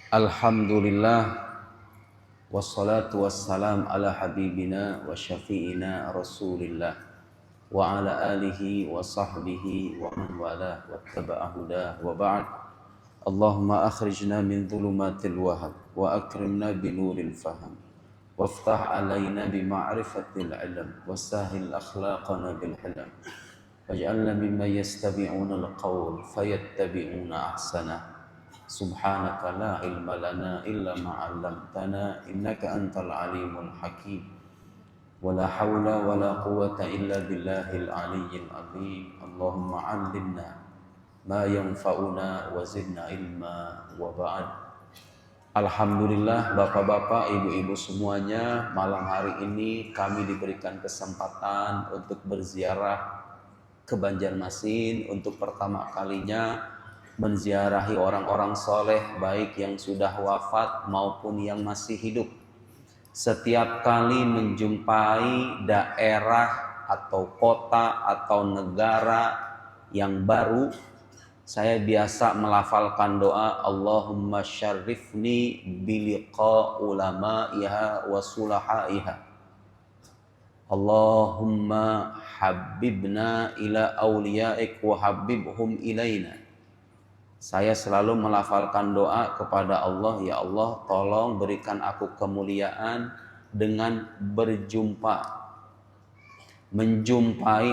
Alhamdulillah wassalatu wassalam ala habibina wa syafi'ina rasulillah wa ala alihi wa sahbihi wa man wala wattaba'a hudah wa ba'd. Allahumma akhrijna min dhulumatil wahab wa akrimna binuril faham waftah alaina bima'rifatil ilm wasahil akhlaqana bil hilm waj'alna mimman yastabi'una al-qawl fayattabi'una ahsanah. Subhanaka la ilma lana illa ma 'allamtana innaka antal alimul hakim. Wala haula wala quwwata illa billahil aliyyil azim. Allahumma 'allimna ma yanfa'una wa zidna ilma wa ba'd. Alhamdulillah bapak-bapak, ibu-ibu semuanya, malam hari ini kami diberikan kesempatan untuk berziarah ke Banjarmasin untuk pertama kalinya, menziarahi orang-orang soleh baik yang sudah wafat maupun yang masih hidup. Setiap kali menjumpai daerah atau kota atau negara yang baru, saya biasa melafalkan doa Allahumma syarifni biliqa ulamaiha wa sulahaiha. Allahumma habibna ila awliyaik wa habibhum ilaina. Saya selalu melafalkan doa kepada Allah, ya Allah tolong berikan aku kemuliaan dengan menjumpai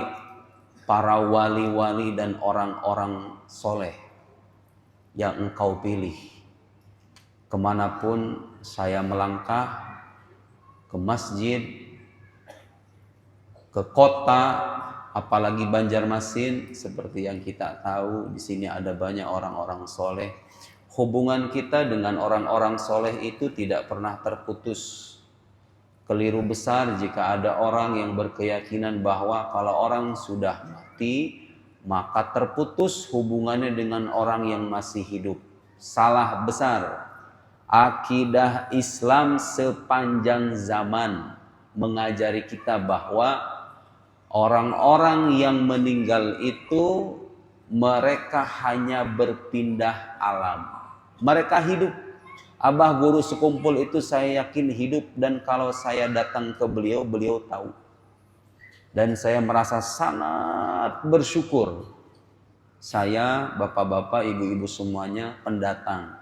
para wali-wali dan orang-orang soleh yang engkau pilih. Kemanapun saya melangkah, ke masjid, ke kota, apalagi Banjarmasin, seperti yang kita tahu di sini ada banyak orang-orang soleh. Hubungan kita dengan orang-orang soleh itu tidak pernah terputus. Keliru besar jika ada orang yang berkeyakinan bahwa kalau orang sudah mati maka terputus hubungannya dengan orang yang masih hidup. Salah besar. Akidah Islam sepanjang zaman mengajari kita bahwa orang-orang yang meninggal itu mereka hanya berpindah alam. Mereka hidup. Abah guru sekumpul itu saya yakin hidup, dan kalau saya datang ke beliau, beliau tahu. Dan saya merasa sangat bersyukur. Saya, bapak-bapak, ibu-ibu semuanya pendatang,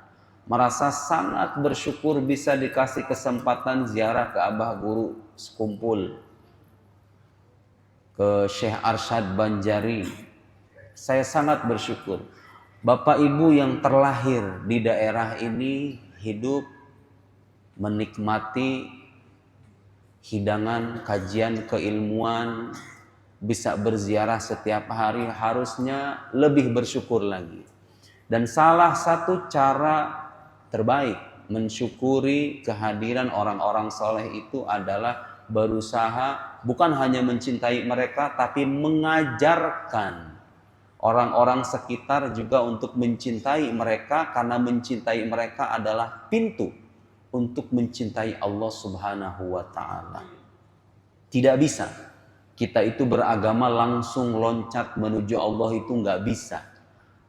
merasa sangat bersyukur bisa dikasih kesempatan ziarah ke Abah guru sekumpul, ke Syekh Arsyad Banjari. Saya sangat bersyukur. Bapak Ibu yang terlahir di daerah ini hidup menikmati hidangan kajian keilmuan, bisa berziarah setiap hari, harusnya lebih bersyukur lagi. Dan salah satu cara terbaik mensyukuri kehadiran orang-orang soleh itu adalah berusaha bukan hanya mencintai mereka, tapi mengajarkan orang-orang sekitar juga untuk mencintai mereka, karena mencintai mereka adalah pintu untuk mencintai Allah Subhanahu wa ta'ala. Tidak bisa kita itu beragama langsung loncat menuju Allah, itu nggak bisa.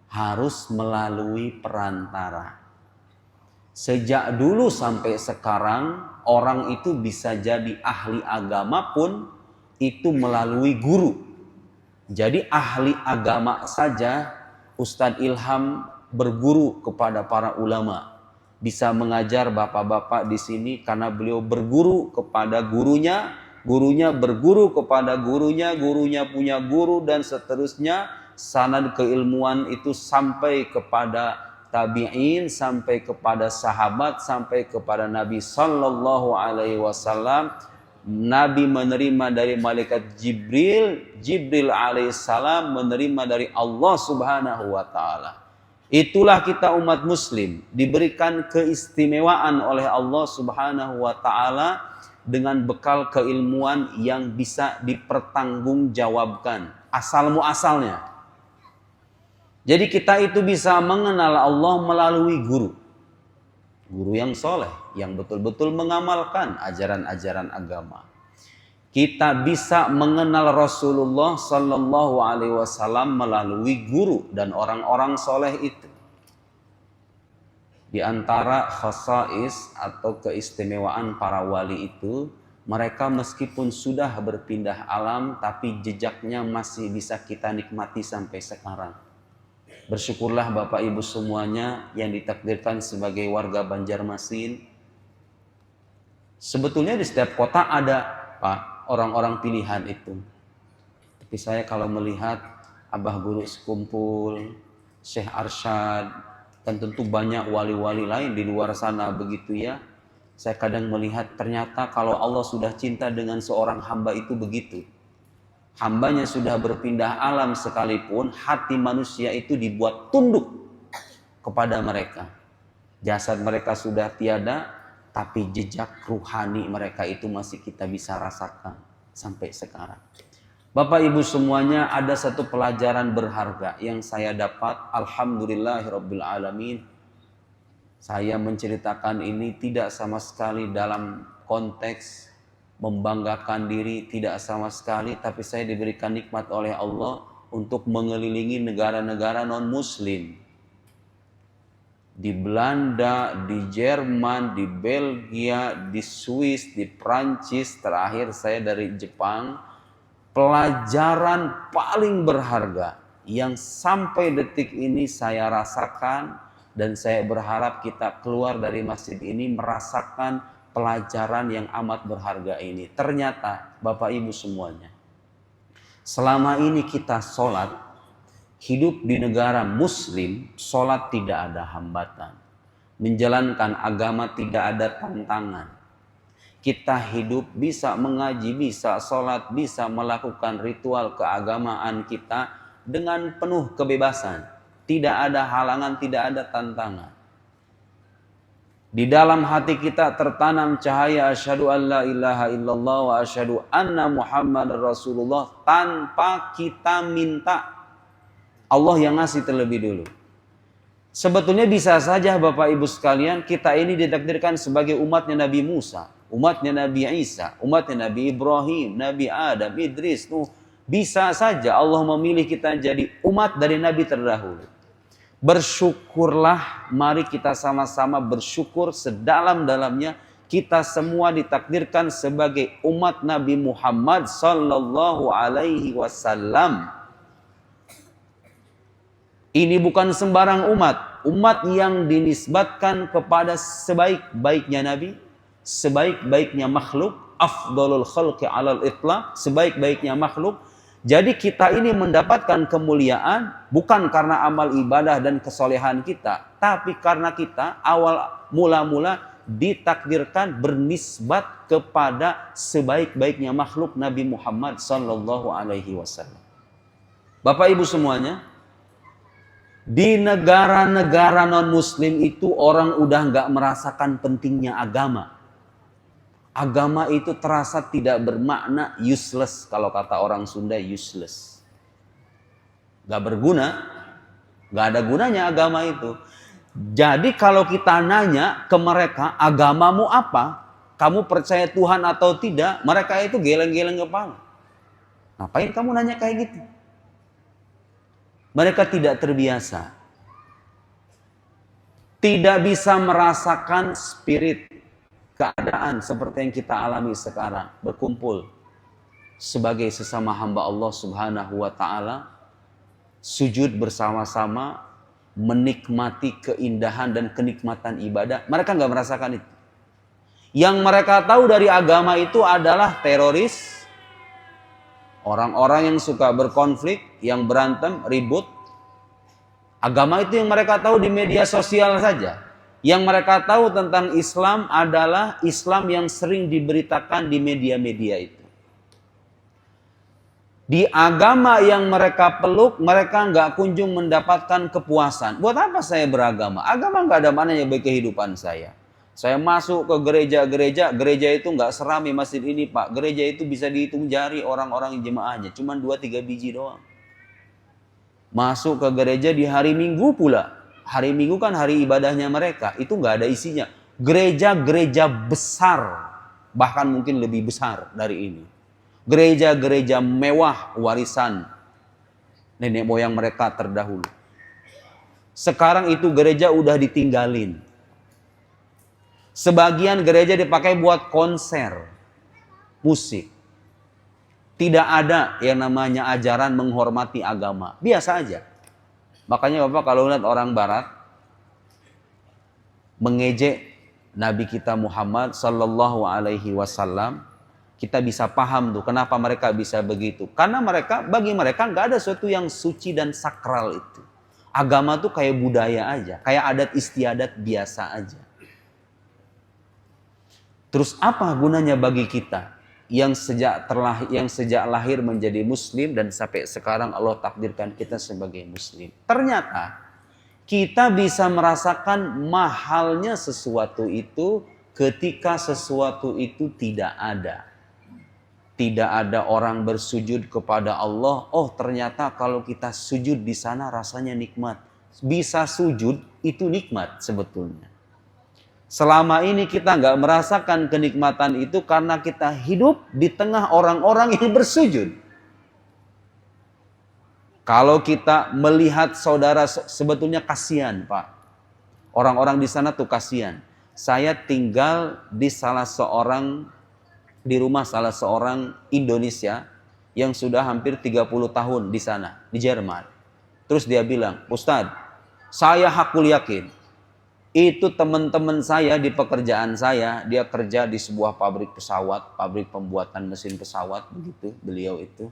Harus melalui perantara. Sejak dulu sampai sekarang, orang itu bisa jadi ahli agama pun itu melalui guru. Jadi ahli agama saja, Ustadz Ilham berguru kepada para ulama. Bisa mengajar bapak-bapak di sini karena beliau berguru kepada gurunya, gurunya berguru kepada gurunya, gurunya punya guru, dan seterusnya. Sanad keilmuan itu sampai kepada tabi'in, sampai kepada sahabat, sampai kepada Nabi Sallallahu Alaihi Wasallam. Nabi menerima dari malaikat Jibril alaihissalam menerima dari Allah Subhanahu wa ta'ala. Itulah kita umat muslim diberikan keistimewaan oleh Allah Subhanahu wa ta'ala dengan bekal keilmuan yang bisa dipertanggungjawabkan asal muasalnya. Jadi kita itu bisa mengenal Allah melalui guru. Guru yang soleh, yang betul-betul mengamalkan ajaran-ajaran agama. Kita bisa mengenal Rasulullah Sallallahu Alaihi Wasallam melalui guru dan orang-orang soleh itu. Di antara khasais atau keistimewaan para wali itu, mereka meskipun sudah berpindah alam, tapi jejaknya masih bisa kita nikmati sampai sekarang. Bersyukurlah Bapak Ibu semuanya yang ditakdirkan sebagai warga Banjarmasin. Sebetulnya di setiap kota ada Pak orang-orang pilihan itu. Tapi saya kalau melihat Abah Guru Sekumpul, Syekh Arsyad, dan tentu banyak wali-wali lain di luar sana begitu ya. Saya kadang melihat ternyata kalau Allah sudah cinta dengan seorang hamba itu begitu. Hambanya sudah berpindah alam sekalipun, hati manusia itu dibuat tunduk kepada mereka. Jasad mereka sudah tiada, tapi jejak ruhani mereka itu masih kita bisa rasakan sampai sekarang. Bapak Ibu semuanya, ada satu pelajaran berharga yang saya dapat. Alhamdulillahirabbil alamin. Saya menceritakan ini tidak sama sekali dalam konteks membanggakan diri, tidak sama sekali, tapi saya diberikan nikmat oleh Allah untuk mengelilingi negara-negara non-muslim. Di Belanda, di Jerman, di Belgia, di Swiss, di Prancis, terakhir saya dari Jepang. Pelajaran paling berharga yang sampai detik ini saya rasakan, dan saya berharap kita keluar dari masjid ini merasakan pelajaran yang amat berharga ini. Ternyata Bapak Ibu semuanya, selama ini kita sholat, hidup di negara muslim, sholat tidak ada hambatan, menjalankan agama tidak ada tantangan. Kita hidup bisa mengaji, bisa sholat, bisa melakukan ritual keagamaan kita dengan penuh kebebasan. Tidak ada halangan, tidak ada tantangan. Di dalam hati kita tertanam cahaya asyhadu an la ilaha illallah wa asyhadu anna Muhammadar Rasulullah tanpa kita minta. Allah yang ngasih terlebih dulu. Sebetulnya bisa saja Bapak Ibu sekalian, kita ini ditakdirkan sebagai umatnya Nabi Musa, umatnya Nabi Isa, umatnya Nabi Ibrahim, Nabi Adam, Idris, Nuh. Bisa saja Allah memilih kita jadi umat dari Nabi terdahulu. Bersyukurlah, mari kita sama-sama bersyukur sedalam-dalamnya. Kita semua ditakdirkan sebagai umat Nabi Muhammad sallallahu alaihi wasallam. Ini bukan sembarang umat. Umat yang dinisbatkan kepada sebaik-baiknya Nabi, sebaik-baiknya makhluk, afdalul khalqi alal itlaq, sebaik-baiknya makhluk. Jadi kita ini mendapatkan kemuliaan bukan karena amal ibadah dan kesolehan kita, tapi karena kita awal mula-mula ditakdirkan bernisbat kepada sebaik-baiknya makhluk Nabi Muhammad sallallahu alaihi wasallam. Bapak Ibu semuanya, di negara-negara non-muslim itu orang udah nggak merasakan pentingnya agama. Agama itu terasa tidak bermakna, useless. Kalau kata orang Sunda, useless. Gak berguna, gak ada gunanya agama itu. Jadi kalau kita nanya ke mereka, agamamu apa? Kamu percaya Tuhan atau tidak? Mereka itu geleng-geleng kepala. Ngapain kamu nanya kayak gitu? Mereka tidak terbiasa. Tidak bisa merasakan spirit keadaan seperti yang kita alami sekarang, berkumpul sebagai sesama hamba Allah Subhanahu wa taala, sujud bersama-sama, menikmati keindahan dan kenikmatan ibadah. Mereka nggak merasakan itu. Yang mereka tahu dari agama itu adalah teroris, orang-orang yang suka berkonflik, yang berantem, ribut. Agama itu yang mereka tahu di media sosial saja. Yang mereka tahu tentang Islam adalah Islam yang sering diberitakan di media-media itu. Di agama yang mereka peluk, mereka nggak kunjung mendapatkan kepuasan. Buat apa saya beragama? Agama nggak ada mananya bagi kehidupan saya. Saya masuk ke gereja-gereja, gereja itu nggak serami masjid ini Pak. Gereja itu bisa dihitung jari orang-orang jemaahnya, cuma 2-3 biji doang. Masuk ke gereja di hari Minggu pula. Hari Minggu kan hari ibadahnya mereka, itu nggak ada isinya. Gereja-gereja besar, bahkan mungkin lebih besar dari ini. Gereja-gereja mewah warisan nenek moyang mereka terdahulu. Sekarang itu gereja udah ditinggalin. Sebagian gereja dipakai buat konser, musik. Tidak ada yang namanya ajaran menghormati agama. Biasa aja. Makanya Bapak kalau lihat orang barat mengejek Nabi kita Muhammad sallallahu alaihi wasallam, kita bisa paham tuh kenapa mereka bisa begitu. Karena bagi mereka nggak ada sesuatu yang suci dan sakral itu. Agama tuh kayak budaya aja, kayak adat istiadat biasa aja. Terus apa gunanya bagi kita yang sejak lahir menjadi muslim dan sampai sekarang Allah takdirkan kita sebagai muslim? Ternyata kita bisa merasakan mahalnya sesuatu itu ketika sesuatu itu tidak ada. Tidak ada orang bersujud kepada Allah. Oh, ternyata kalau kita sujud di sana rasanya nikmat. Bisa sujud itu nikmat sebetulnya. Selama ini kita nggak merasakan kenikmatan itu karena kita hidup di tengah orang-orang yang bersujud. Kalau kita melihat saudara, sebetulnya kasihan, Pak. Orang-orang di sana tuh kasihan. Saya tinggal di rumah salah seorang Indonesia yang sudah hampir 30 tahun di sana, di Jerman. Terus dia bilang, Ustadz, saya hakul yakin, itu teman-teman saya di pekerjaan saya, dia kerja di sebuah pabrik pesawat, pabrik pembuatan mesin pesawat, begitu beliau itu.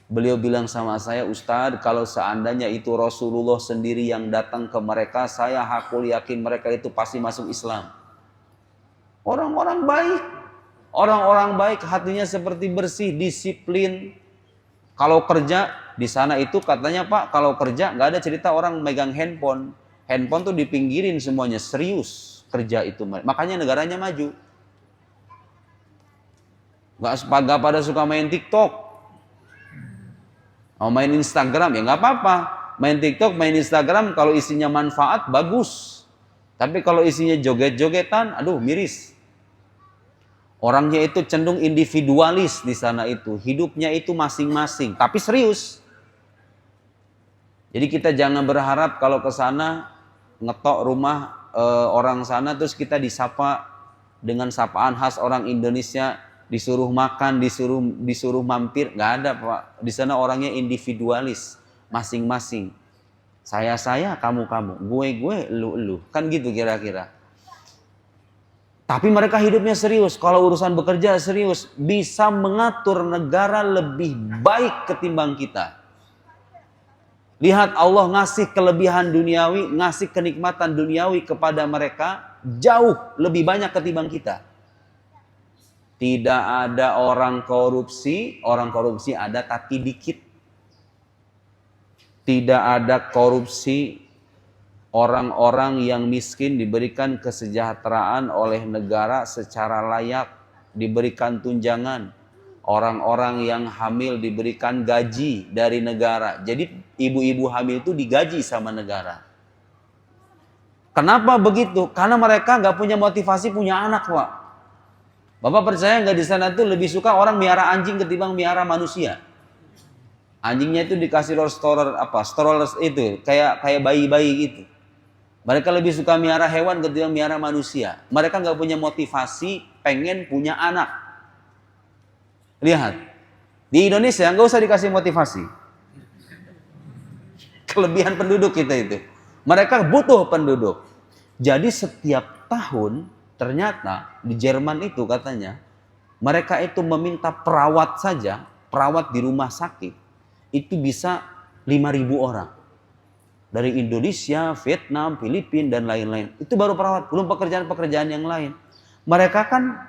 Beliau bilang sama saya, Ustadz, kalau seandainya itu Rasulullah sendiri yang datang ke mereka, saya hakul yakin mereka itu pasti masuk Islam. Orang-orang baik hatinya seperti bersih, disiplin. Kalau kerja di sana itu katanya Pak, kalau kerja nggak ada cerita orang megang handphone. Handphone tuh dipinggirin semuanya, serius kerja itu. Makanya negaranya maju. Nggak pada suka main TikTok. Mau main Instagram ya nggak apa-apa. Main TikTok, main Instagram kalau isinya manfaat bagus. Tapi kalau isinya joget-jogetan, aduh miris. Orangnya itu cenderung individualis di sana itu. Hidupnya itu masing-masing. Tapi serius. Jadi kita jangan berharap kalau ke sana ngetok rumah orang sana terus kita disapa dengan sapaan khas orang Indonesia, disuruh makan, disuruh mampir. Nggak ada Pak. Di sana orangnya individualis. Masing-masing. Saya, kamu. Gue, lu. Kan gitu kira-kira. Tapi mereka hidupnya serius. Kalau urusan bekerja serius. Bisa mengatur negara lebih baik ketimbang kita. Lihat Allah ngasih kelebihan duniawi. Ngasih kenikmatan duniawi kepada mereka. Jauh lebih banyak ketimbang kita. Tidak ada orang korupsi. Orang korupsi ada tapi dikit. Tidak ada korupsi. Orang-orang yang miskin diberikan kesejahteraan oleh negara secara layak, diberikan tunjangan. Orang-orang yang hamil diberikan gaji dari negara. Jadi ibu-ibu hamil itu digaji sama negara. Kenapa begitu? Karena mereka nggak punya motivasi punya anak, Pak. Bapak percaya nggak di sana tuh lebih suka orang miara anjing ketimbang miara manusia? Anjingnya itu dikasih stroller itu kayak bayi-bayi gitu. Mereka lebih suka miara hewan ketimbang miara manusia. Mereka nggak punya motivasi pengen punya anak. Lihat, di Indonesia nggak usah dikasih motivasi. Kelebihan penduduk kita itu. Mereka butuh penduduk. Jadi setiap tahun ternyata di Jerman itu katanya mereka itu meminta perawat saja, perawat di rumah sakit itu bisa 5.000 orang. Dari Indonesia, Vietnam, Filipina, dan lain-lain. Itu baru perawat, belum pekerjaan-pekerjaan yang lain. Mereka kan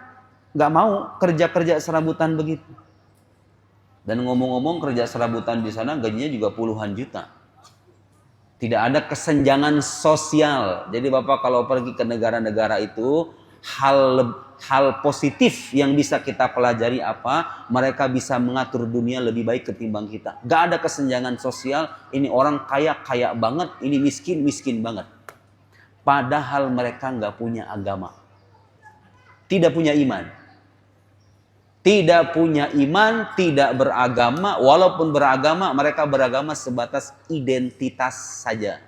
nggak mau kerja-kerja serabutan begitu. Dan ngomong-ngomong kerja serabutan di sana gajinya juga puluhan juta. Tidak ada kesenjangan sosial. Jadi Bapak kalau pergi ke negara-negara itu, hal positif yang bisa kita pelajari apa? Mereka bisa mengatur dunia lebih baik ketimbang kita. Gak ada kesenjangan sosial. Ini orang kaya banget, ini miskin banget. Padahal mereka gak punya agama. Tidak punya iman. Tidak punya iman, tidak beragama. Walaupun beragama, mereka beragama sebatas identitas saja.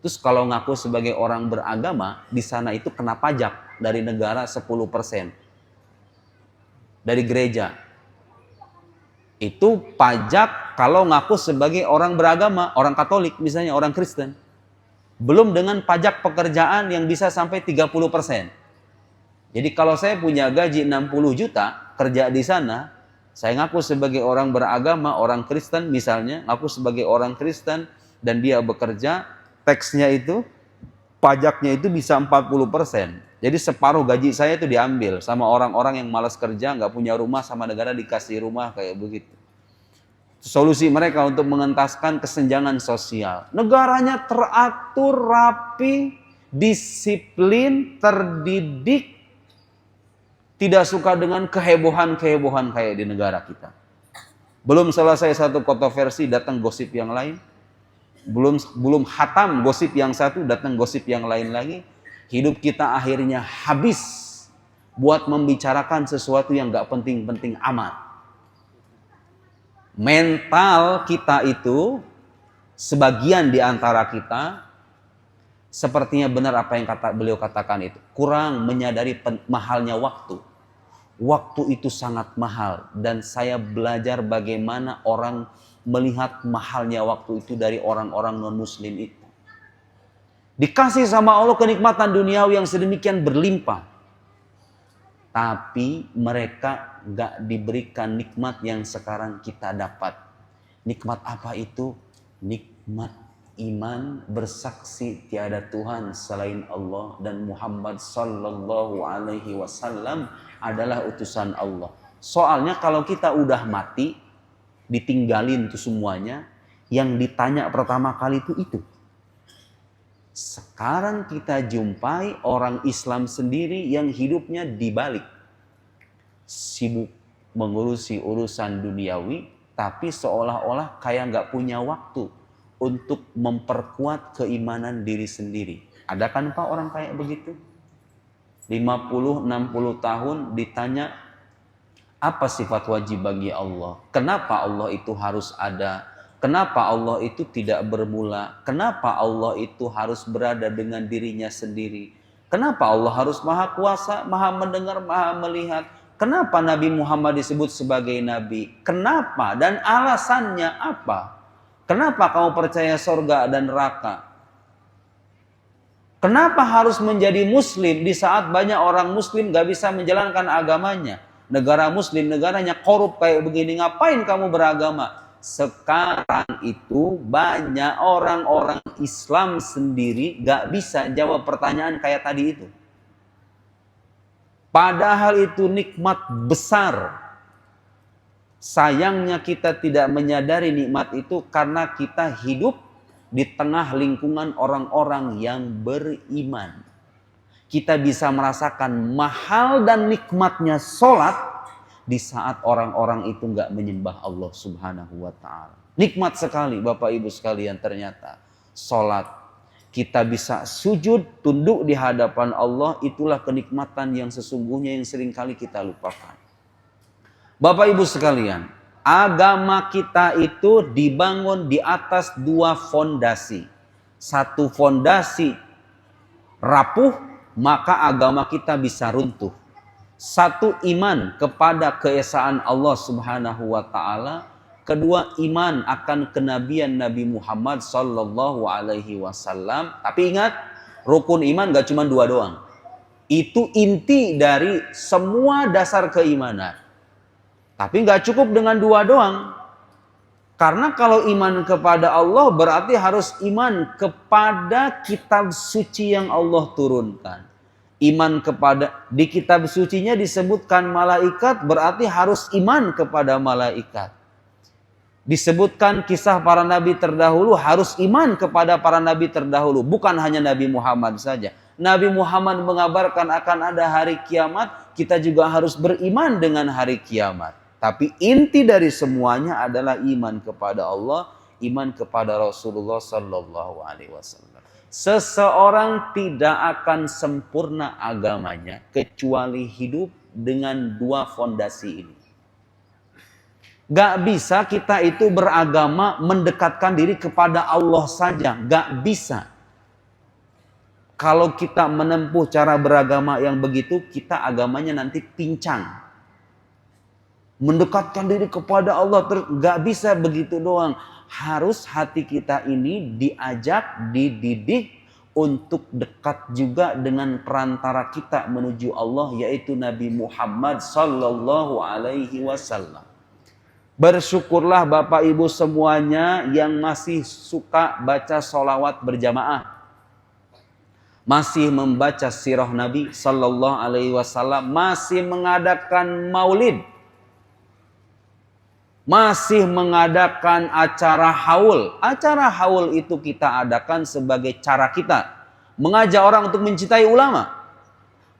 Terus kalau ngaku sebagai orang beragama, di sana itu kena pajak. dari negara 10%. Dari gereja. Itu pajak kalau ngaku sebagai orang beragama, orang Katolik misalnya, orang Kristen. Belum dengan pajak pekerjaan yang bisa sampai 30%. Jadi kalau saya punya gaji 60 juta, kerja di sana, saya ngaku sebagai orang beragama, orang Kristen misalnya, ngaku sebagai orang Kristen, dan dia bekerja, teksnya itu, pajaknya itu bisa 40%. Jadi separuh gaji saya itu diambil sama orang-orang yang malas kerja, nggak punya rumah, sama negara dikasih rumah kayak begitu. Solusi mereka untuk mengentaskan kesenjangan sosial. Negaranya teratur, rapi, disiplin, terdidik, tidak suka dengan kehebohan-kehebohan kayak di negara kita. Belum selesai satu kontroversi, datang gosip yang lain. Belum hatam gosip yang satu, datang gosip yang lain lagi. Hidup kita akhirnya habis buat membicarakan sesuatu yang gak penting-penting amat. Mental kita itu, sebagian di antara kita, sepertinya benar apa yang beliau katakan itu. Kurang menyadari mahalnya waktu. Waktu itu sangat mahal. Dan saya belajar bagaimana orang melihat mahalnya waktu itu dari orang-orang non-muslim itu. Dikasih sama Allah kenikmatan duniawi yang sedemikian berlimpah. Tapi mereka gak diberikan nikmat yang sekarang kita dapat. Nikmat apa itu? Nikmat iman, bersaksi tiada Tuhan selain Allah dan Muhammad sallallahu alaihi wasallam adalah utusan Allah. Soalnya kalau kita udah mati, ditinggalin tuh semuanya, yang ditanya pertama kali itu. Sekarang kita jumpai orang Islam sendiri yang hidupnya dibalik. Sibuk mengurusi urusan duniawi, tapi seolah-olah kayak nggak punya waktu untuk memperkuat keimanan diri sendiri. Ada kan Pak orang kayak begitu? 50-60 tahun ditanya, apa sifat wajib bagi Allah? Kenapa Allah itu harus ada? Kenapa Allah itu tidak bermula? Kenapa Allah itu harus berada dengan dirinya sendiri? Kenapa Allah harus maha kuasa, maha mendengar, maha melihat? Kenapa Nabi Muhammad disebut sebagai Nabi? Kenapa? Dan alasannya apa? Kenapa kamu percaya surga dan neraka? Kenapa harus menjadi muslim di saat banyak orang muslim gak bisa menjalankan agamanya? Negara muslim, negaranya korup kayak begini, ngapain kamu beragama? Sekarang itu banyak orang-orang Islam sendiri gak bisa jawab pertanyaan kayak tadi itu. Padahal itu nikmat besar. Sayangnya kita tidak menyadari nikmat itu karena kita hidup di tengah lingkungan orang-orang yang beriman. Kita bisa merasakan mahal dan nikmatnya sholat di saat orang-orang itu nggak menyembah Allah Subhanahu wa ta'ala. Nikmat sekali Bapak Ibu sekalian ternyata. Sholat. Kita bisa sujud, tunduk di hadapan Allah. Itulah kenikmatan yang sesungguhnya yang seringkali kita lupakan. Bapak Ibu sekalian, agama kita itu dibangun di atas dua fondasi. Satu fondasi rapuh, maka agama kita bisa runtuh. Satu, iman kepada keesaan Allah Subhanahu wa ta'ala. Kedua, iman akan kenabian Nabi Muhammad sallallahu alaihi wasallam. Tapi ingat, rukun iman gak cuma dua doang. Itu inti dari semua dasar keimanan. Tapi gak cukup dengan dua doang. Karena kalau iman kepada Allah berarti harus iman kepada kitab suci yang Allah turunkan. Iman kepada, di kitab sucinya disebutkan malaikat, berarti harus iman kepada malaikat. Disebutkan kisah para nabi terdahulu, harus iman kepada para nabi terdahulu. Bukan hanya Nabi Muhammad saja. Nabi Muhammad mengabarkan akan ada hari kiamat, kita juga harus beriman dengan hari kiamat. Tapi inti dari semuanya adalah iman kepada Allah, iman kepada Rasulullah sallallahu alaihi wasallam. Seseorang tidak akan sempurna agamanya kecuali hidup dengan dua fondasi ini. Gak bisa kita itu beragama mendekatkan diri kepada Allah saja. Gak bisa. Kalau kita menempuh cara beragama yang begitu, kita agamanya nanti pincang. Mendekatkan diri kepada Allah, gak bisa begitu doang. Harus hati kita ini diajak, dididik untuk dekat juga dengan perantara kita menuju Allah, yaitu Nabi Muhammad sallallahu alaihi wasallam. Bersyukurlah Bapak Ibu semuanya yang masih suka baca sholawat berjamaah, masih membaca sirah Nabi sallallahu alaihi wasallam, masih mengadakan maulid, masih mengadakan acara haul. Acara haul itu kita adakan sebagai cara kita mengajak orang untuk mencintai ulama.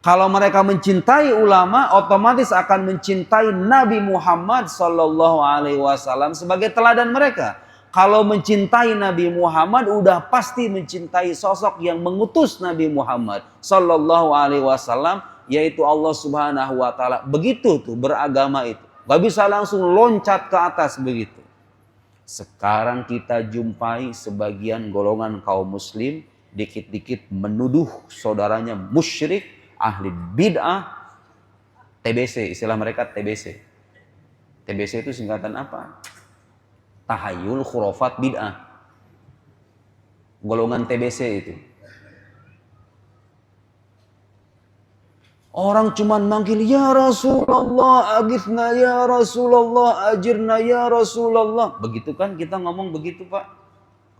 Kalau mereka mencintai ulama, otomatis akan mencintai Nabi Muhammad sallallahu alaihi wasallam sebagai teladan mereka. Kalau mencintai Nabi Muhammad, udah pasti mencintai sosok yang mengutus Nabi Muhammad sallallahu alaihi wasallam, yaitu Allah Subhanahu wa taala. Begitu tuh beragama itu. Gak bisa langsung loncat ke atas begitu. Sekarang kita jumpai sebagian golongan kaum muslim dikit-dikit menuduh saudaranya musyrik, ahli bid'ah, TBC, istilah mereka TBC. TBC itu singkatan apa? Tahayul khurafat bid'ah. Golongan TBC itu. Orang cuman manggil, ya Rasulullah, agifna ya Rasulullah, ajirna ya Rasulullah. Begitu kan kita ngomong begitu Pak.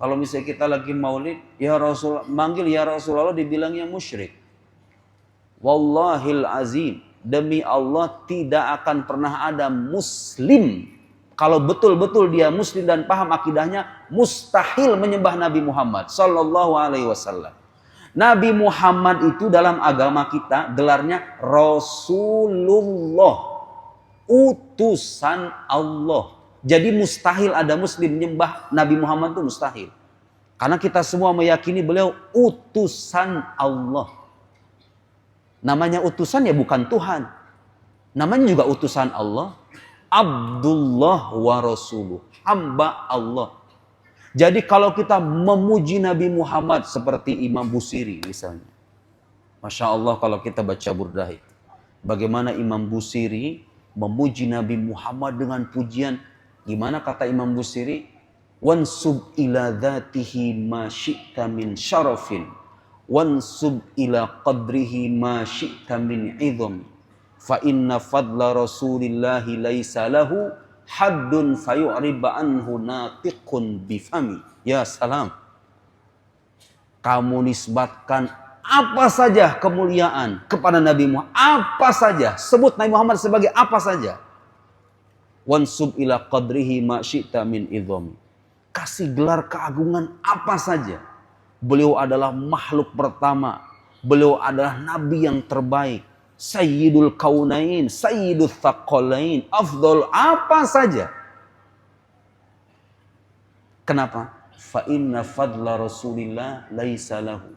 Kalau misalnya kita lagi maulid, ya Rasul, manggil ya Rasulullah dibilangnya musyrik. Wallahil azim, demi Allah tidak akan pernah ada muslim, kalau betul-betul dia muslim dan paham akidahnya, mustahil menyembah Nabi Muhammad sallallahu alaihi wasallam. Nabi Muhammad itu dalam agama kita gelarnya Rasulullah, utusan Allah. Jadi mustahil ada muslim menyembah Nabi Muhammad, itu mustahil. Karena kita semua meyakini beliau utusan Allah. Namanya utusan ya bukan Tuhan. Namanya juga utusan Allah. Abdullah wa Rasuluh, hamba Allah. Jadi kalau kita memuji Nabi Muhammad seperti Imam Busiri misalnya. Masya Allah kalau kita baca burdah itu. Bagaimana Imam Busiri memuji Nabi Muhammad dengan pujian. Gimana kata Imam Busiri? Wansub ila dhatihi ma syi'ta min syarafin. Wansub ila qadrihi ma syi'ta min idham. Fa inna fadla rasulillahi laysa lahu haddun fayu'riba anhu natiqun bifami. Ya salam. Kamu nisbatkan apa saja kemuliaan kepada Nabi Muhammad. Apa saja. Sebut Nabi Muhammad sebagai apa saja. Wansub ila qadrihi ma syi'ta min idhami. Kasih gelar keagungan apa saja. Beliau adalah makhluk pertama. Beliau adalah Nabi yang terbaik. Sayyidul kaunain, sayyidul thaqalain, afdol, apa saja. Kenapa? Fa inna fadla rasulillah laisa lahu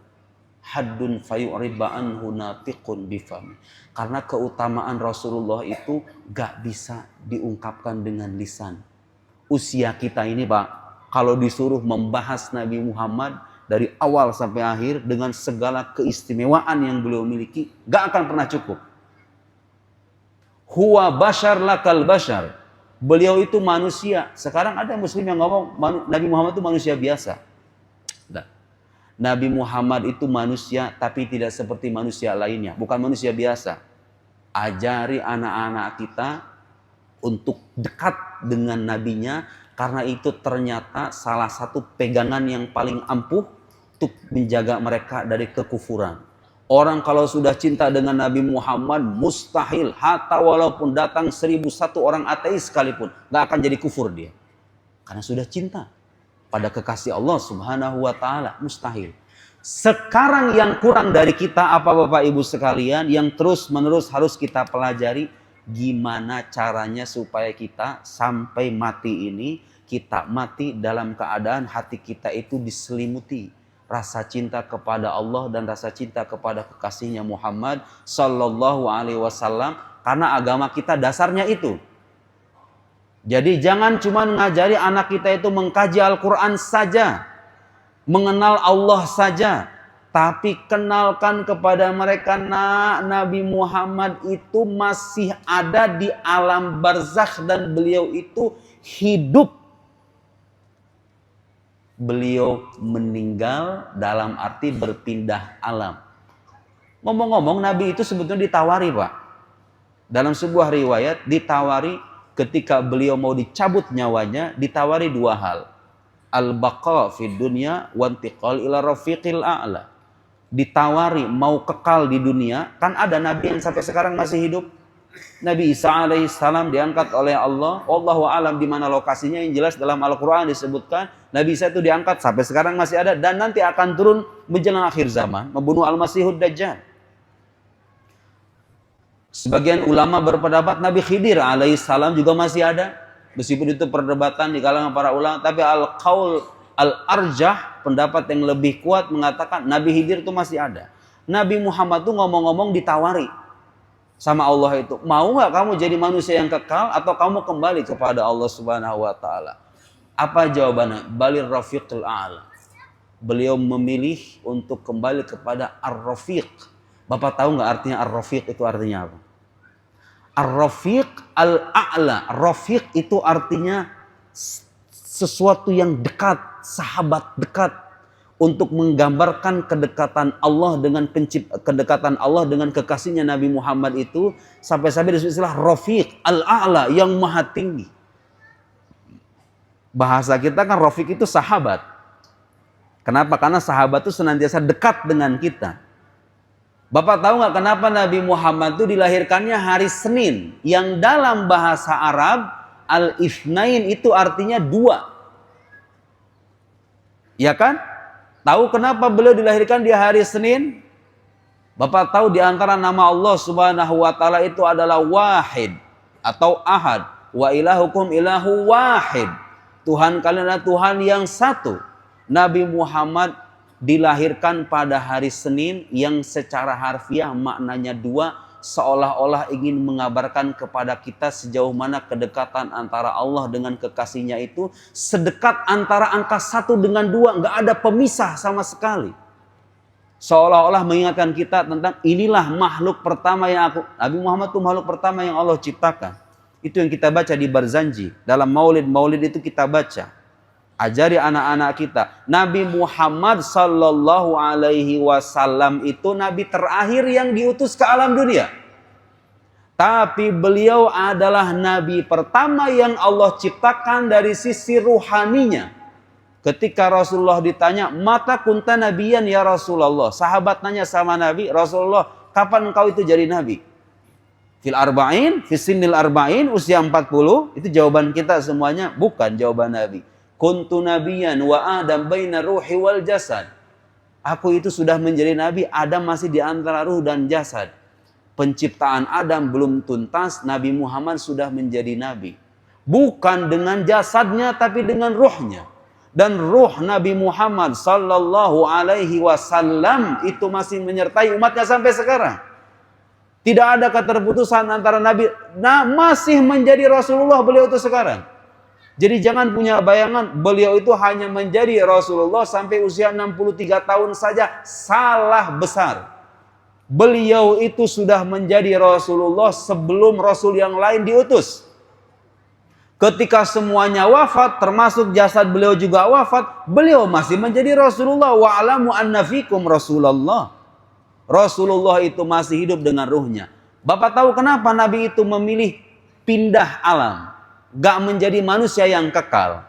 haddun fayu'riba anhu natiqun bifami. Karena keutamaan Rasulullah itu gak bisa diungkapkan dengan lisan. Usia kita ini Pak, kalau disuruh membahas Nabi Muhammad dari awal sampai akhir dengan segala keistimewaan yang beliau miliki, gak akan pernah cukup. Huwa bashar lakal bashar. Beliau itu manusia. Sekarang ada muslim yang ngomong Nabi Muhammad itu manusia biasa. Nah, Nabi Muhammad itu manusia tapi tidak seperti manusia lainnya. Bukan manusia biasa. Ajari anak-anak kita untuk dekat dengan nabinya. Karena itu ternyata salah satu pegangan yang paling ampuh untuk menjaga mereka dari kekufuran. Orang kalau sudah cinta dengan Nabi Muhammad, mustahil, hatta walaupun datang 1001 orang ateis sekalipun, gak akan jadi kufur dia. Karena sudah cinta pada kekasih Allah Subhanahu wa ta'ala, mustahil. Sekarang yang kurang dari kita apa Bapak Ibu sekalian, yang terus menerus harus kita pelajari, gimana caranya supaya kita sampai mati ini, kita mati dalam keadaan hati kita itu diselimuti rasa cinta kepada Allah dan rasa cinta kepada kekasihnya Muhammad sallallahu alaihi wasallam, karena agama kita dasarnya itu. Jadi jangan cuma ngajari anak kita itu mengkaji Al-Quran saja, mengenal Allah saja, Tapi kenalkan kepada mereka, Nabi Muhammad itu masih ada di alam barzakh dan beliau itu hidup. Beliau meninggal dalam arti berpindah alam. Ngomong-ngomong, Nabi itu sebetulnya ditawari, Pak. Dalam sebuah riwayat ditawari ketika beliau mau dicabut nyawanya, ditawari dua hal. Al-baqa fid dunya wa intiqal ila rafiqil a'la. Ditawari mau kekal di dunia, kan ada nabi yang sampai sekarang masih hidup. Nabi Isa alaihissalam diangkat oleh Allah. Wallahu alam di mana lokasinya, yang jelas dalam Al-Qur'an disebutkan Nabi Isa itu diangkat sampai sekarang masih ada dan nanti akan turun menjelang akhir zaman membunuh Al-Masihud Dajjal. Sebagian ulama berpendapat Nabi Khidir alaihissalam juga masih ada, meskipun itu perdebatan di kalangan para ulama, tapi al-qaul al-arjah, pendapat yang lebih kuat mengatakan Nabi Khidir itu masih ada. Nabi Muhammad tuh ngomong-ngomong ditawari sama Allah itu, mau nggak kamu jadi manusia yang kekal atau kamu kembali kepada Allah Subhanahu wa taala? Apa jawabannya? Balir rafiqul a'la. Beliau memilih untuk kembali kepada ar-rafiq. Bapak tahu nggak artinya ar-rafiq itu artinya apa? Ar-rafiq al-a'la. Rafiq itu artinya sesuatu yang dekat, sahabat dekat, untuk menggambarkan kedekatan Allah dengan kedekatan Allah dengan kekasihnya Nabi Muhammad itu sampai-sampai disebut istilah rafiq al-a'la, yang maha tinggi. Bahasa kita kan rafiq itu sahabat. Kenapa? Karena sahabat itu senantiasa dekat dengan kita. Bapak tahu nggak kenapa Nabi Muhammad itu dilahirkannya hari Senin, yang dalam bahasa Arab al-itsnain itu artinya dua. Ya kan? Tahu kenapa beliau dilahirkan di hari Senin? Bapak tahu di antara nama Allah Subhanahu wa taala itu adalah Wahid atau Ahad. Wa ilahukum ilahu wahid. Tuhan kalian adalah Tuhan yang satu. Nabi Muhammad dilahirkan pada hari Senin yang secara harfiah maknanya dua, seolah-olah ingin mengabarkan kepada kita sejauh mana kedekatan antara Allah dengan kekasihnya itu sedekat antara angka 1 dengan 2, nggak ada pemisah sama sekali. Seolah-olah mengingatkan kita tentang inilah makhluk pertama yang Nabi Muhammad itu makhluk pertama yang Allah ciptakan. Itu yang kita baca di Barzanji. Dalam maulid itu kita baca. Ajari anak-anak kita. Nabi Muhammad sallallahu alaihi wasallam itu nabi terakhir yang diutus ke alam dunia. Tapi beliau adalah nabi pertama yang Allah ciptakan dari sisi ruhaninya. Ketika Rasulullah ditanya, "Mata kunta nabiyan ya Rasulullah?" Sahabat nanya sama Nabi, "Rasulullah, kapan engkau itu jadi nabi?" Fil arba'in, fis sinnil arba'in, usia 40. Itu jawaban kita semuanya, bukan jawaban Nabi. Kuntu nabiyan wa Adam baina ruhi wal jasad. Aku itu sudah menjadi nabi, Adam masih di antara ruh dan jasad. Penciptaan Adam belum tuntas, Nabi Muhammad sudah menjadi nabi. Bukan dengan jasadnya tapi dengan ruhnya. Dan ruh Nabi Muhammad sallallahu alaihi wasallam itu masih menyertai umatnya sampai sekarang. Tidak ada keterputusan antara nabi, masih menjadi Rasulullah beliau itu sekarang. Jadi jangan punya bayangan beliau itu hanya menjadi Rasulullah sampai usia 63 tahun saja, salah besar. Beliau itu sudah menjadi Rasulullah sebelum Rasul yang lain diutus. Ketika semuanya wafat, termasuk jasad beliau juga wafat, beliau masih menjadi Rasulullah. Wa'alamu anna fikum Rasulullah. Rasulullah itu masih hidup dengan ruhnya. Bapak tahu kenapa Nabi itu memilih pindah alam, gak menjadi manusia yang kekal?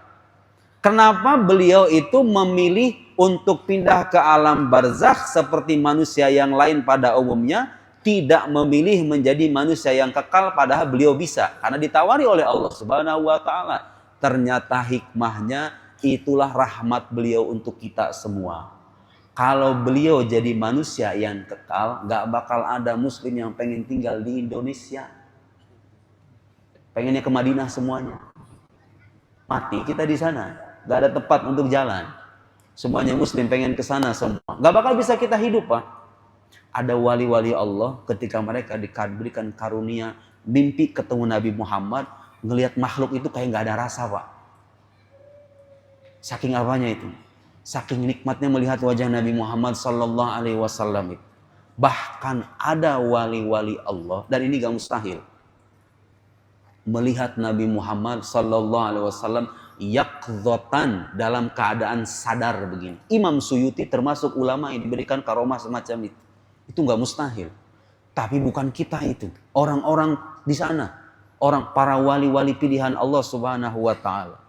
Kenapa beliau itu memilih untuk pindah ke alam barzakh seperti manusia yang lain pada umumnya, tidak memilih menjadi manusia yang kekal, padahal beliau bisa? Karena ditawari oleh Allah Subhanahu wa taala. Ternyata hikmahnya itulah rahmat beliau untuk kita semua. Kalau beliau jadi manusia yang kekal, gak bakal ada muslim yang pengen tinggal di Indonesia. Pengennya ke Madinah semuanya. Mati kita di sana, gak ada tempat untuk jalan. Semuanya muslim pengen ke sana semua. Gak bakal bisa kita hidup, Pak. Ada wali-wali Allah ketika mereka diberikan karunia mimpi ketemu Nabi Muhammad, ngelihat makhluk itu kayak gak ada rasa, Pak. Saking apanya itu? Saking nikmatnya melihat wajah Nabi Muhammad sallallahu alaihi wasallam itu. Bahkan ada wali-wali Allah, dan ini gak mustahil, melihat Nabi Muhammad sallallahu alaihi wasallam yaqdhatan, dalam keadaan sadar begini. Imam Suyuti termasuk ulama yang diberikan karomah semacam itu. Itu gak mustahil. Tapi bukan kita itu. Orang-orang di sana, para wali-wali pilihan Allah Subhanahu wa taala.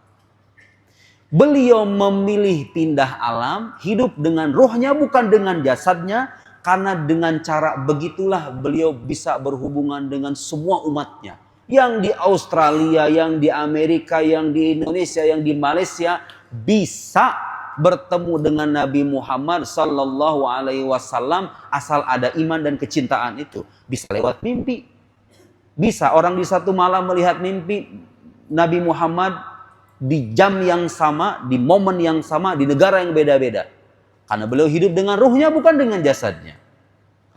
Beliau memilih pindah alam, hidup dengan ruhnya bukan dengan jasadnya, karena dengan cara begitulah beliau bisa berhubungan dengan semua umatnya. Yang di Australia, yang di Amerika, yang di Indonesia, yang di Malaysia bisa bertemu dengan Nabi Muhammad sallallahu alaihi wasallam asal ada iman dan kecintaan itu. Bisa lewat mimpi. Bisa orang di satu malam melihat mimpi Nabi Muhammad di jam yang sama, di momen yang sama, di negara yang beda-beda. Karena beliau hidup dengan ruhnya bukan dengan jasadnya.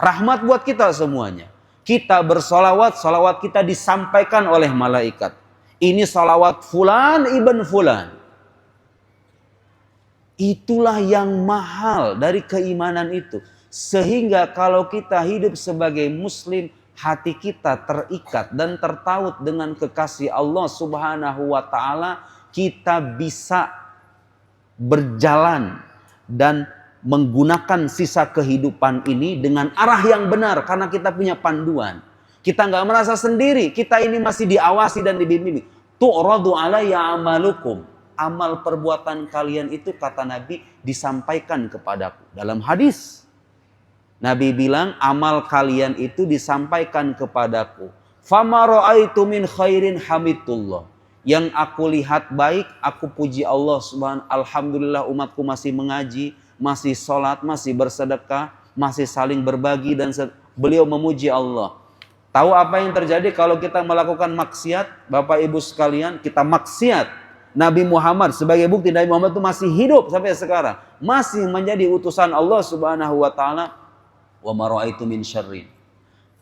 Rahmat buat kita semuanya. Kita bersolawat, solawat kita disampaikan oleh malaikat. Ini solawat fulan ibn fulan. Itulah yang mahal dari keimanan itu. Sehingga kalau kita hidup sebagai muslim, hati kita terikat dan tertaut dengan kekasih Allah Subhanahu wa taala, kita bisa berjalan dan menggunakan sisa kehidupan ini dengan arah yang benar karena kita punya panduan. Kita nggak merasa sendiri, kita ini masih diawasi dan dibimbing. Tu'radu alayya amalukum. Amal perbuatan kalian itu, kata Nabi, disampaikan kepadaku. Dalam hadis Nabi bilang, amal kalian itu disampaikan kepadaku. Fama ra'aitu min khairin hamidullah. Yang aku lihat baik, aku puji Allah Subhanahu. Alhamdulillah umatku masih mengaji, masih sholat, masih bersedekah, masih saling berbagi, dan beliau memuji Allah. Tahu apa yang terjadi kalau kita melakukan maksiat? Bapak Ibu sekalian, kita maksiat. Nabi Muhammad sebagai bukti Nabi Muhammad itu masih hidup sampai sekarang, masih menjadi utusan Allah Subhanahu wa taala. Wa ma ra'aitu min syarrin.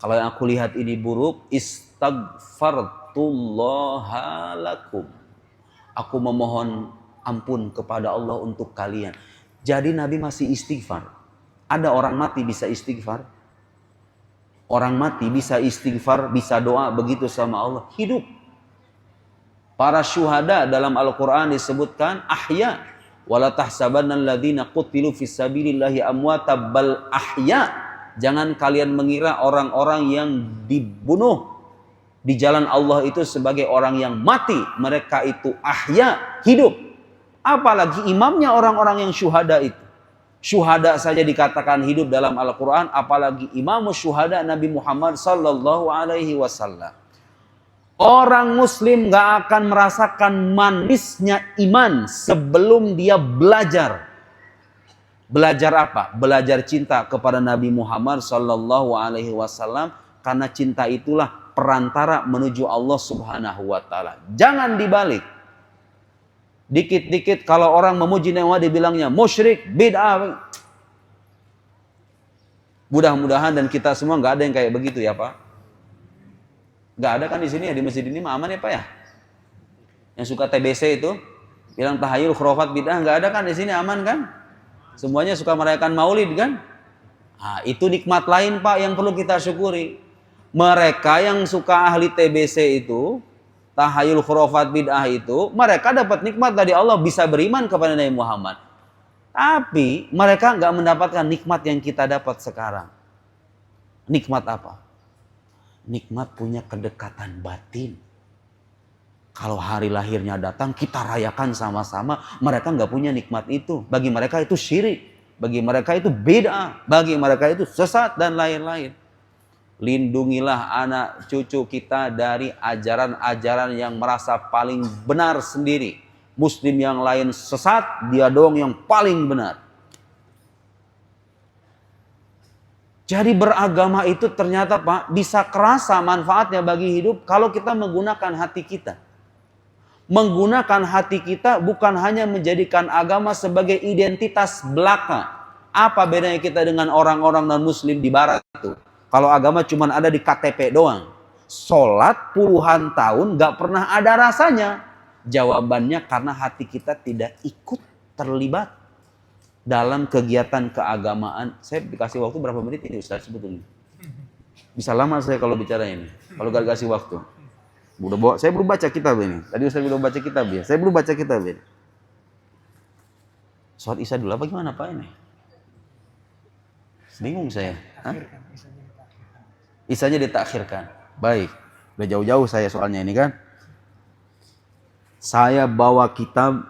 Kalau yang aku lihat ini buruk, istaghfartullaha lakum. Aku memohon ampun kepada Allah untuk kalian. Jadi Nabi masih istighfar. Ada orang mati bisa istighfar? Orang mati bisa istighfar, bisa doa begitu sama Allah. Hidup. Para syuhada dalam Al-Quran disebutkan ahya. Wala tahsabanna alladhina qutilu fis sabilillahi amwata bal ahya. Jangan kalian mengira orang-orang yang dibunuh di jalan Allah itu sebagai orang yang mati. Mereka itu ahya, hidup. Apalagi imamnya orang-orang yang syuhada itu. Syuhada saja dikatakan hidup dalam Al-Quran, apalagi imam syuhada Nabi Muhammad sallallahu alaihi wasallam. Orang muslim gak akan merasakan manisnya iman sebelum dia belajar. Belajar apa? Belajar cinta kepada Nabi Muhammad sallallahu alaihi wasallam, karena cinta itulah perantara menuju Allah Subhanahu wa taala. Jangan dibalik. Dikit-dikit kalau orang memuji Nabi Muhammad dibilangnya musyrik, bid'ah. Mudah-mudahan dan kita semua nggak ada yang kayak begitu ya Pak. Nggak ada kan di sini ya, di masjid ini aman ya Pak ya. Yang suka TBC itu bilang tahayul khurafat bid'ah, nggak ada kan di sini, aman kan? Semuanya suka merayakan maulid kan? Nah, itu nikmat lain Pak yang perlu kita syukuri. Mereka yang suka ahli TBC itu, tahayul khurafat bid'ah itu, mereka dapat nikmat dari Allah, bisa beriman kepada Nabi Muhammad. Tapi mereka nggak mendapatkan nikmat yang kita dapat sekarang. Nikmat apa? Nikmat punya kedekatan batin. Kalau hari lahirnya datang, kita rayakan sama-sama. Mereka nggak punya nikmat itu. Bagi mereka itu syirik. Bagi mereka itu bid'ah. Bagi mereka itu sesat dan lain-lain. Lindungilah anak cucu kita dari ajaran-ajaran yang merasa paling benar sendiri. Muslim yang lain sesat, dia doang yang paling benar. Jadi beragama itu ternyata Pak, bisa kerasa manfaatnya bagi hidup kalau kita menggunakan hati kita. Menggunakan hati kita bukan hanya menjadikan agama sebagai identitas belaka. Apa bedanya kita dengan orang-orang non-muslim di barat itu? Kalau agama cuma ada di KTP doang. Sholat puluhan tahun gak pernah ada rasanya. Jawabannya karena hati kita tidak ikut terlibat. dalam kegiatan keagamaan. Saya dikasih waktu berapa menit ini Ustaz sebetulnya? Bisa lama saya kalau bicara ini. Kalau gak dikasih waktu. Saya belum baca kitab ini. Tadi Ustaz belum baca kitab ya. Saya belum baca kitab ini. Sholat Isya dulu apa gimana Pak ini? Bingung saya. Isyanya ditakhirkan. Baik. Udah jauh-jauh saya soalnya ini kan. Saya bawa kitab.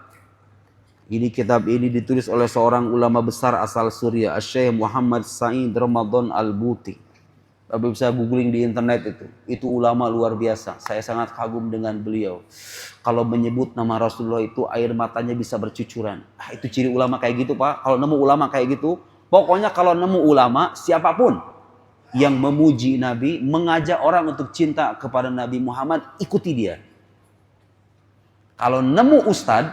Kitab ini ditulis oleh seorang ulama besar asal Suriah, Syekh Muhammad Said Ramadan Al-Buti. Bapak bisa googling di internet itu. Itu ulama luar biasa. Saya sangat kagum dengan beliau. Kalau menyebut nama Rasulullah itu air matanya bisa bercucuran. Itu ciri ulama kayak gitu Pak. Kalau nemu ulama kayak gitu, pokoknya kalau nemu ulama siapapun yang memuji Nabi, mengajak orang untuk cinta kepada Nabi Muhammad, ikuti dia. Kalau nemu ustadz,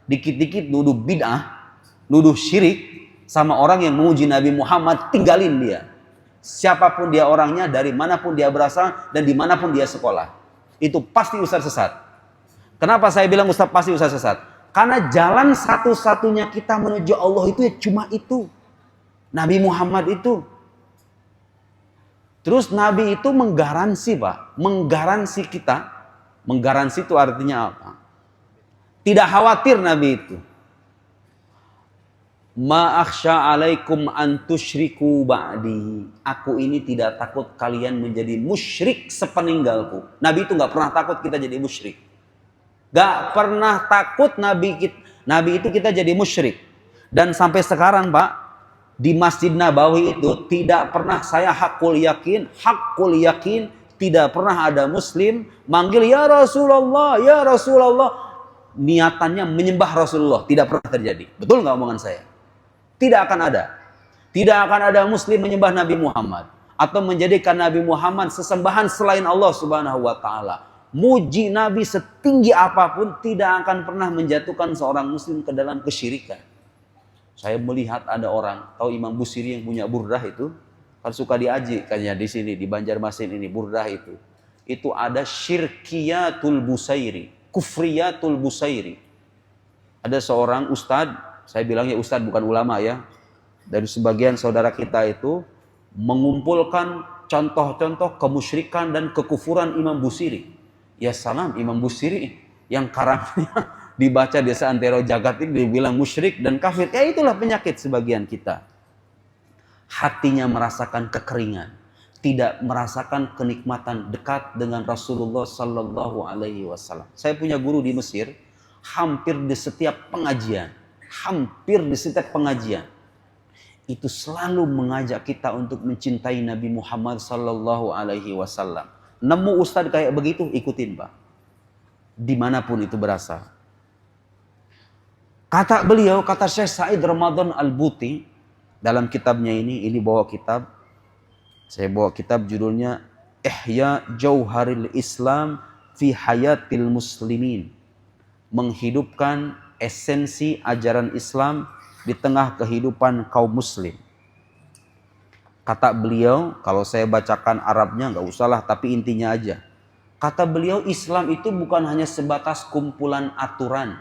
dikit-dikit nuduh bid'ah, nuduh syirik sama orang yang memuji Nabi Muhammad, tinggalin dia. Siapapun dia orangnya, dari manapun dia berasal, dan dimanapun dia sekolah. Itu pasti ustadz sesat. Kenapa saya bilang ustadz pasti ustadz sesat? Karena jalan satu-satunya kita menuju Allah itu ya cuma itu. Nabi Muhammad itu. Terus Nabi itu menggaransi Pak. Menggaransi kita. Menggaransi itu artinya apa? Tidak khawatir Nabi itu. Ma akhsha alaikum an tusyriku ba'di. Aku ini tidak takut kalian menjadi musyrik sepeninggalku. Nabi itu gak pernah takut kita jadi musyrik. Gak pernah takut Nabi itu kita jadi musyrik. Dan sampai sekarang Pak, di Masjid Nabawi itu tidak pernah saya hakul yakin, tidak pernah ada muslim manggil ya Rasulullah. Niatannya menyembah Rasulullah, tidak pernah terjadi. Betul nggak omongan saya? Tidak akan ada. Tidak akan ada muslim menyembah Nabi Muhammad atau menjadikan Nabi Muhammad sesembahan selain Allah Subhanahu wa taala. Muji Nabi setinggi apapun tidak akan pernah menjatuhkan seorang muslim ke dalam kesyirikan. Saya melihat ada orang, tahu Imam Busiri yang punya burdah itu, kan suka diaji kayaknya di sini di Banjarmasin ini burdah itu. Itu ada syirkiyatul Busairi, kufriyatul Busairi. Ada seorang ustadz, saya bilangnya ustadz bukan ulama ya, dari sebagian saudara kita itu mengumpulkan contoh-contoh kemusyrikan dan kekufuran Imam Busiri. Ya salam, Imam Busiri yang karangannya dibaca di seantero jagat ini dibilang musyrik dan kafir. Ya itulah penyakit sebagian kita. Hatinya merasakan kekeringan, tidak merasakan kenikmatan dekat dengan Rasulullah Sallallahu Alaihi Wasallam. Saya punya guru di Mesir, hampir di setiap pengajian itu selalu mengajak kita untuk mencintai Nabi Muhammad Sallallahu Alaihi Wasallam. Nemu ustadz kayak begitu, ikutin Pak. Dimanapun itu berasal. Kata beliau, kata Syekh Said Ramadan Al-Buti dalam kitabnya ini bawa kitab. Saya bawa kitab judulnya Ihya Jauharil Islam fi Hayatil Muslimin. Menghidupkan esensi ajaran Islam di tengah kehidupan kaum muslim. Kata beliau, kalau saya bacakan Arabnya nggak usahlah, tapi intinya aja. Kata beliau, Islam itu bukan hanya sebatas kumpulan aturan,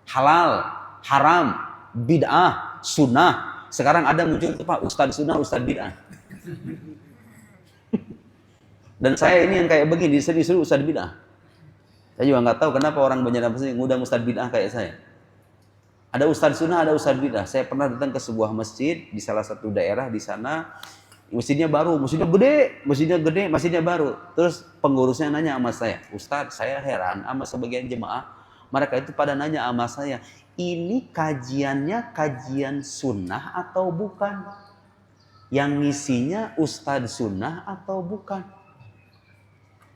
halal, haram, bid'ah, sunnah. Sekarang ada muncul itu Pak, Ustadz sunnah, Ustadz bid'ah. Dan saya ini yang kayak begini, disuruh Ustadz bid'ah. Saya juga nggak tahu kenapa orang Banjarmasin ngundang Ustadz bid'ah kayak saya. Ada Ustadz sunnah, ada Ustadz bid'ah. Saya pernah datang ke sebuah masjid di salah satu daerah di sana. Masjidnya baru, masjidnya gede, masjidnya baru. Terus pengurusnya nanya sama saya, Ustadz, saya heran sama sebagian jemaah. Mereka itu pada nanya sama saya, ini kajiannya kajian sunnah atau bukan? Yang ngisinya Ustadz sunnah atau bukan?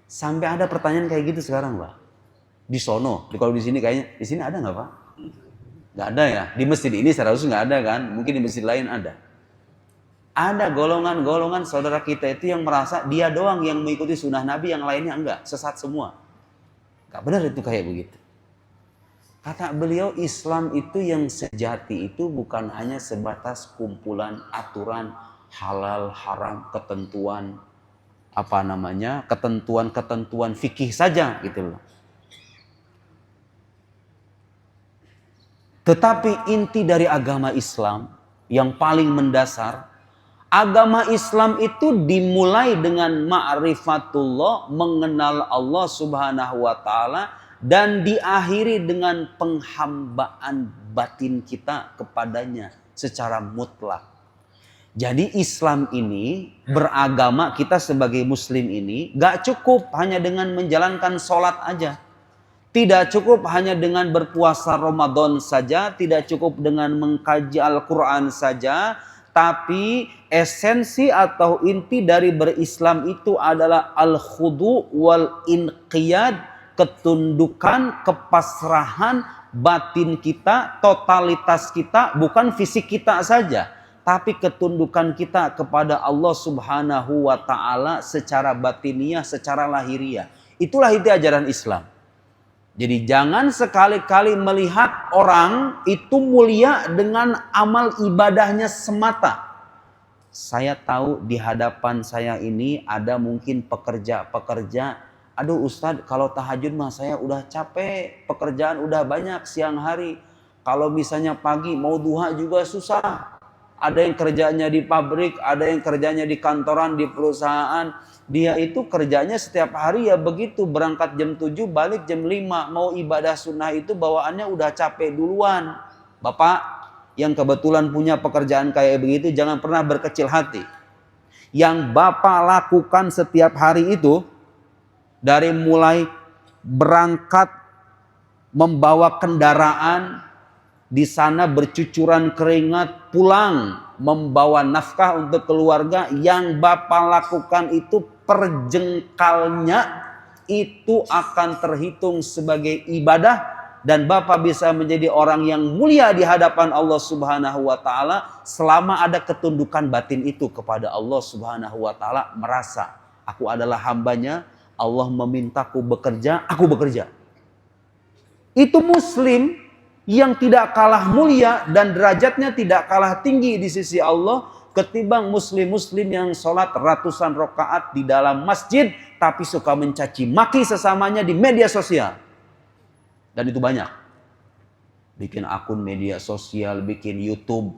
Sampai ada pertanyaan kayak gitu sekarang, Pak. Di sono, kalau di sini kayaknya, di sini ada nggak Pak? Nggak ada ya. Di masjid ini seharusnya nggak ada kan? Mungkin di masjid lain ada. Ada golongan-golongan saudara kita itu yang merasa dia doang yang mengikuti sunnah Nabi, yang lainnya enggak, sesat semua. Enggak benar itu kayak begitu. Kata beliau, Islam itu yang sejati itu bukan hanya sebatas kumpulan aturan halal, haram, ketentuan ketentuan fikih saja gitu loh. Tetapi inti dari agama Islam yang paling mendasar. Agama Islam itu dimulai dengan ma'rifatullah, mengenal Allah Subhanahu wa taala, dan diakhiri dengan penghambaan batin kita kepadanya secara mutlak. Jadi Islam ini beragama, kita sebagai muslim ini gak cukup hanya dengan menjalankan sholat aja. Tidak cukup hanya dengan berpuasa Ramadan saja, tidak cukup dengan mengkaji Al-Quran saja. Tapi esensi atau inti dari berislam itu adalah al-khudu wal inqiyad, ketundukan, kepasrahan batin kita, totalitas kita, bukan fisik kita saja, tapi ketundukan kita kepada Allah Subhanahu wa taala secara batiniah, secara lahiriah. Itulah inti ajaran Islam. Jadi jangan sekali-kali melihat orang itu mulia dengan amal ibadahnya semata. Saya tahu di hadapan saya ini ada mungkin pekerja-pekerja, aduh Ustadz, kalau tahajud mah saya udah capek, pekerjaan udah banyak siang hari. Kalau misalnya pagi mau duha juga susah. Ada yang kerjanya di pabrik, ada yang kerjanya di kantoran, di perusahaan. Dia itu kerjanya setiap hari ya begitu, berangkat jam 7, balik jam 5. Mau ibadah sunnah itu bawaannya udah capek duluan. Bapak yang kebetulan punya pekerjaan kayak begitu, jangan pernah berkecil hati. Yang Bapak lakukan setiap hari itu, dari mulai berangkat membawa kendaraan, di sana bercucuran keringat, pulang membawa nafkah untuk keluarga, yang Bapak lakukan itu perjengkalnya itu akan terhitung sebagai ibadah, dan Bapak bisa menjadi orang yang mulia di hadapan Allah Subhanahu wa taala selama ada ketundukan batin itu kepada Allah Subhanahu wa taala, merasa aku adalah hambanya, Allah memintaku bekerja, aku bekerja. Itu muslim yang tidak kalah mulia dan derajatnya tidak kalah tinggi di sisi Allah ketimbang muslim-muslim yang sholat ratusan rakaat di dalam masjid tapi suka mencaci maki sesamanya di media sosial. Dan itu banyak. Bikin akun media sosial, bikin YouTube,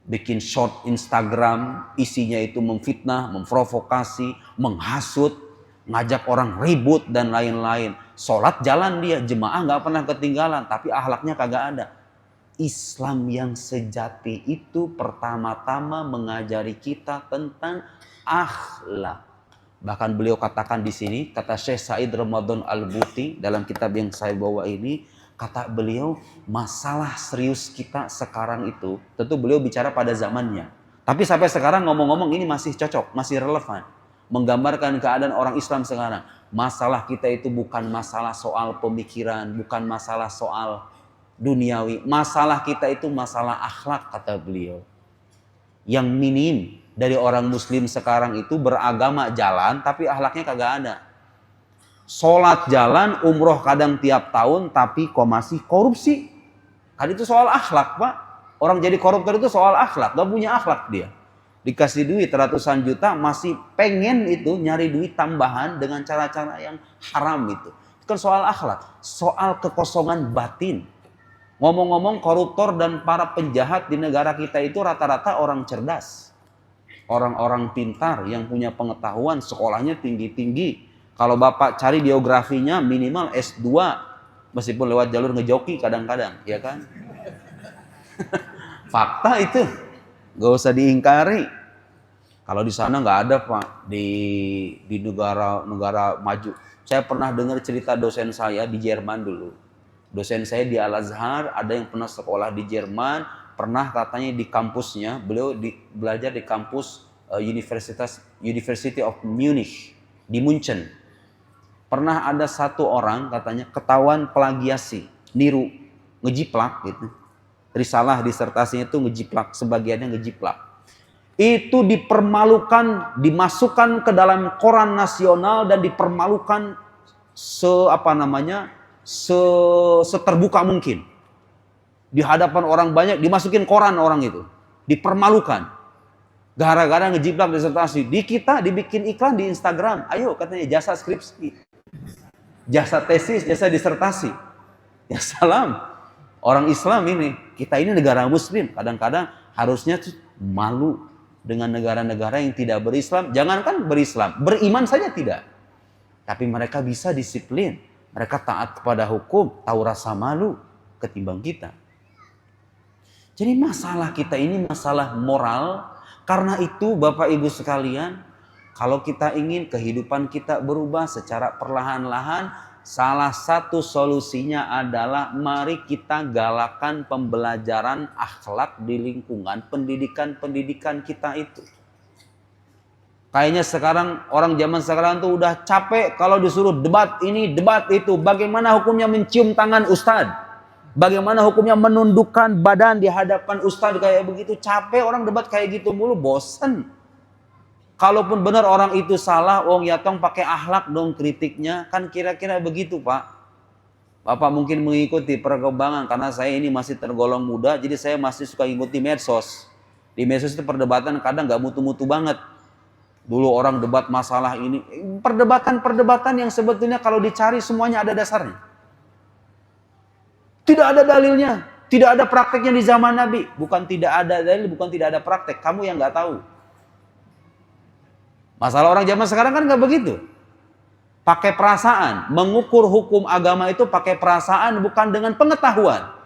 bikin short Instagram, isinya itu memfitnah, memprovokasi, menghasut, ngajak orang ribut dan lain-lain. Sholat jalan dia, jemaah nggak pernah ketinggalan, tapi akhlaknya kagak ada. Islam yang sejati itu pertama-tama mengajari kita tentang akhlak. Bahkan beliau katakan di sini, kata Syekh Said Ramadan Al-Buti dalam kitab yang saya bawa ini, kata beliau, masalah serius kita sekarang itu, tentu beliau bicara pada zamannya. Tapi sampai sekarang ngomong-ngomong ini masih cocok, masih relevan. Menggambarkan keadaan orang Islam sekarang. Masalah kita itu bukan masalah soal pemikiran, bukan masalah soal duniawi. Masalah kita itu masalah akhlak, kata beliau. Yang minim dari orang muslim sekarang itu beragama jalan, tapi akhlaknya kagak ada. Sholat jalan, umroh kadang tiap tahun, tapi kok masih korupsi. Kan itu soal akhlak, Pak. Orang jadi koruptor itu soal akhlak, gak punya akhlak dia. Dikasih duit ratusan juta, masih pengen itu nyari duit tambahan dengan cara-cara yang haram itu. Itu kan soal akhlak, soal kekosongan batin. Ngomong-ngomong, koruptor dan para penjahat di negara kita itu rata-rata orang cerdas. Orang-orang pintar yang punya pengetahuan, sekolahnya tinggi-tinggi. Kalau Bapak cari biografinya minimal S2, meskipun lewat jalur ngejoki kadang-kadang, ya kan? Fakta itu, gak usah diingkari. Kalau di sana nggak ada, Pak, di negara maju. Saya pernah dengar cerita dosen saya di Jerman dulu. Dosen saya di Al-Azhar, ada yang pernah sekolah di Jerman, pernah katanya di kampusnya, beliau belajar di kampus University of Munich di Munchen. Pernah ada satu orang katanya ketahuan plagiasi, niru, ngejiplak gitu. Risalah disertasinya itu ngejiplak, sebagiannya ngejiplak. Itu dipermalukan, dimasukkan ke dalam koran nasional dan dipermalukan seterbuka mungkin. Di hadapan orang banyak dimasukin koran orang itu, dipermalukan. Gara-gara ngejiplak disertasi. Di kita dibikin iklan di Instagram. Ayo katanya jasa skripsi, jasa tesis, jasa disertasi. Ya salam. Orang Islam ini, kita ini negara muslim, kadang-kadang Harusnya malu dengan negara-negara yang tidak berislam. Jangankan berislam, beriman saja tidak. Tapi mereka bisa disiplin. Mereka taat kepada hukum, tahu rasa malu ketimbang kita. Jadi masalah kita ini masalah moral. Karena itu Bapak Ibu sekalian, kalau kita ingin kehidupan kita berubah secara perlahan-lahan, salah satu solusinya adalah mari kita galakan pembelajaran akhlak di lingkungan pendidikan-pendidikan kita itu. Kayaknya sekarang orang zaman sekarang tuh udah capek kalau disuruh debat ini, debat itu. Bagaimana hukumnya mencium tangan ustadz? Bagaimana hukumnya menundukkan badan di hadapan ustadz kayak begitu? Capek orang debat kayak gitu mulu, bosen. Kalaupun benar orang itu salah, wong ya tong pakai akhlak dong kritiknya. Kan kira-kira begitu Pak. Bapak mungkin mengikuti perkembangan karena saya ini masih tergolong muda, jadi saya masih suka ikuti medsos. Di medsos itu perdebatan kadang nggak mutu-mutu banget. Dulu orang debat masalah ini, perdebatan-perdebatan yang sebetulnya kalau dicari semuanya ada dasarnya. Tidak ada dalilnya, tidak ada prakteknya di zaman Nabi. Bukan tidak ada dalil, bukan tidak ada praktek. Kamu yang nggak tahu. Masalah orang zaman sekarang kan nggak begitu. Pakai perasaan, mengukur hukum agama itu pakai perasaan bukan dengan pengetahuan.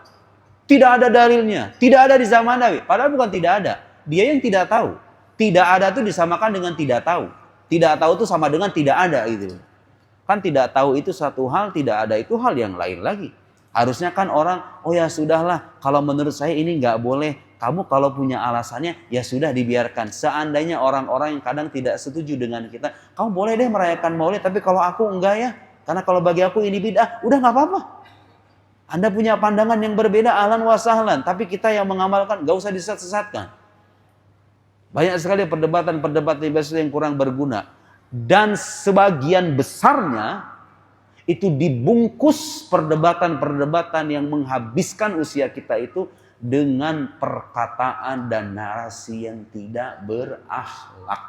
Tidak ada dalilnya, tidak ada di zaman Nabi. Padahal bukan tidak ada, dia yang tidak tahu. Tidak ada itu disamakan dengan tidak tahu. Tidak tahu itu sama dengan tidak ada gitu. Kan tidak tahu itu satu hal, tidak ada itu hal yang lain lagi. Harusnya kan orang, oh ya sudahlah, kalau menurut saya ini nggak boleh. Kamu kalau punya alasannya, ya sudah dibiarkan. Seandainya orang-orang yang kadang tidak setuju dengan kita, kamu boleh deh merayakan maulid, tapi kalau aku enggak ya. Karena kalau bagi aku ini bid'ah, udah nggak apa-apa. Anda punya pandangan yang berbeda, ahlan wa sahlan. Tapi kita yang mengamalkan, nggak usah disesatkan. Banyak sekali perdebatan-perdebatan yang kurang berguna. Dan sebagian besarnya itu dibungkus perdebatan-perdebatan yang menghabiskan usia kita itu dengan perkataan dan narasi yang tidak berakhlak.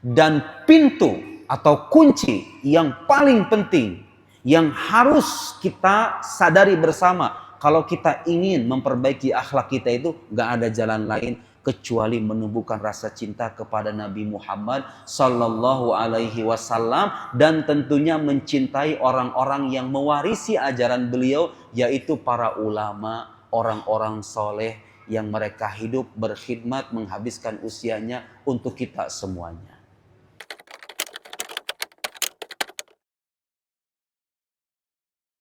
Dan pintu atau kunci yang paling penting yang harus kita sadari bersama kalau kita ingin memperbaiki akhlak kita itu gak ada jalan lain kecuali menumbuhkan rasa cinta kepada Nabi Muhammad sallallahu alaihi wasallam dan tentunya mencintai orang-orang yang mewarisi ajaran beliau, yaitu para ulama, orang-orang soleh yang mereka hidup berkhidmat menghabiskan usianya untuk kita semuanya.